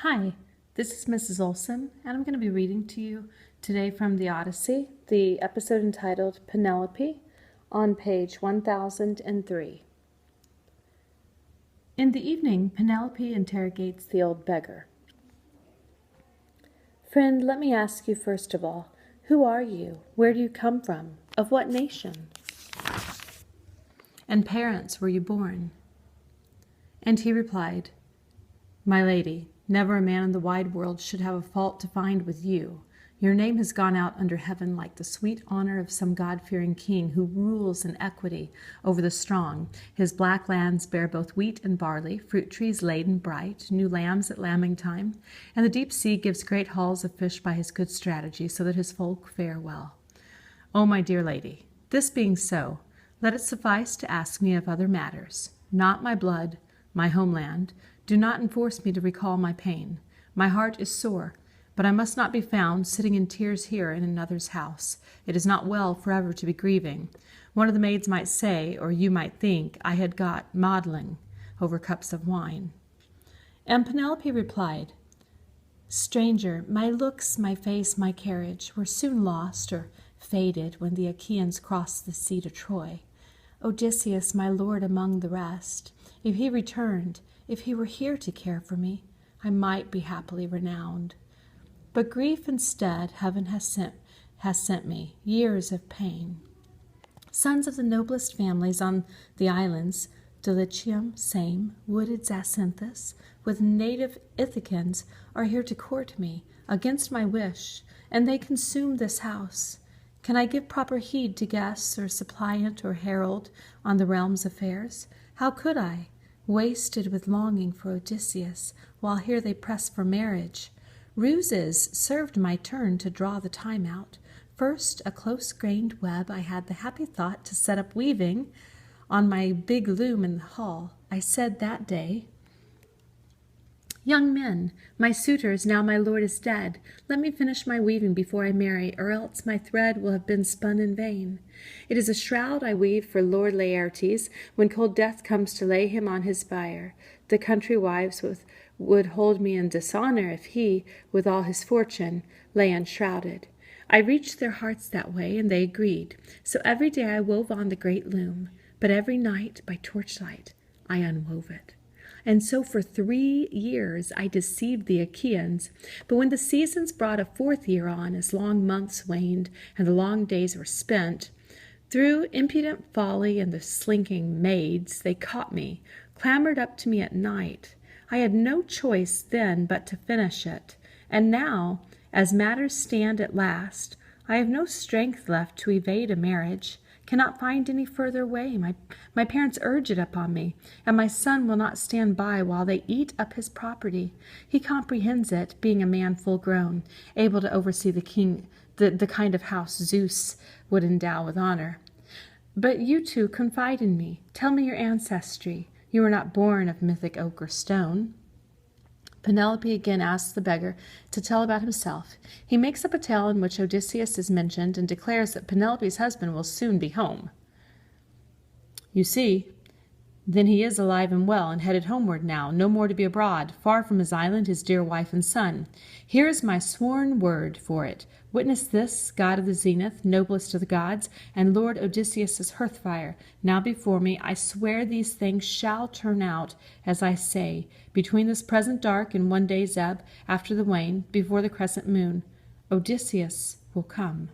Hi, this is Mrs. Olson, and I'm going to be reading to you today from the Odyssey, the episode entitled Penelope, on page 1003. In the evening, Penelope interrogates the old beggar. Friend, let me ask you first of all, who are you? Where do you come from? Of what nation? And parents were you born? And he replied, My lady, never a man in the wide world should have a fault to find with you. Your name has gone out under heaven like the sweet honor of some God-fearing king who rules in equity over the strong. His black lands bear both wheat and barley, fruit trees laden bright, new lambs at lambing time, and the deep sea gives great hauls of fish by his good strategy, so that his folk fare well. Oh, my dear lady, this being so, let it suffice to ask me of other matters, not my blood, my homeland. Do not enforce me to recall my pain. My heart is sore, but I must not be found sitting in tears here in another's house. It is not well forever to be grieving. One of the maids might say, or you might think, I had got maudlin over cups of wine. And Penelope replied, Stranger, my looks, my face, my carriage were soon lost or faded when the Achaeans crossed the sea to Troy. Odysseus, my lord among the rest, if he returned, if he were here to care for me, I might be happily renowned. But grief instead heaven has sent me, years of pain. Sons of the noblest families on the islands, Dulichium, Same, wooded Zacynthus, with native Ithacans, are here to court me, against my wish, and they consume this house. Can I give proper heed to guests or suppliant or herald on the realm's affairs? How could I, wasted with longing for Odysseus, while here they press for marriage? Ruses served my turn to draw the time out. First, a close-grained web I had the happy thought to set up weaving on my big loom in the hall. I said that day, Young men, my suitors, now my lord is dead, let me finish my weaving before I marry, or else my thread will have been spun in vain. It is a shroud I weave for Lord Laertes, when cold death comes to lay him on his bier. The country wives would hold me in dishonor if he, with all his fortune, lay enshrouded. I reached their hearts that way, and they agreed. So every day I wove on the great loom, but every night, by torchlight, I unwove it. And so for 3 years I deceived the Achaeans. But when the seasons brought a 4th year on, as long months waned and the long days were spent, through impudent folly and the slinking maids, they caught me, clambered up to me at night. I had no choice then but to finish it. And now, as matters stand at last, I have no strength left to evade a marriage, cannot find any further way. My parents urge it upon me, and my son will not stand by while they eat up his property. He comprehends it, being a man full grown, able to oversee the kind of house Zeus would endow with honor. But you two confide in me. Tell me your ancestry. You were not born of mythic oak or stone. Penelope again asks the beggar to tell about himself. He makes up a tale in which Odysseus is mentioned and declares that Penelope's husband will soon be home. You see, then he is alive and well and headed homeward now, no more to be abroad, far from his island, his dear wife and son. Here is my sworn word for it. Witness this, God of the zenith, noblest of the gods, and Lord Odysseus' hearthfire. Now before me, I swear these things shall turn out, as I say, between this present dark and one day's ebb, after the wane, before the crescent moon. Odysseus will come.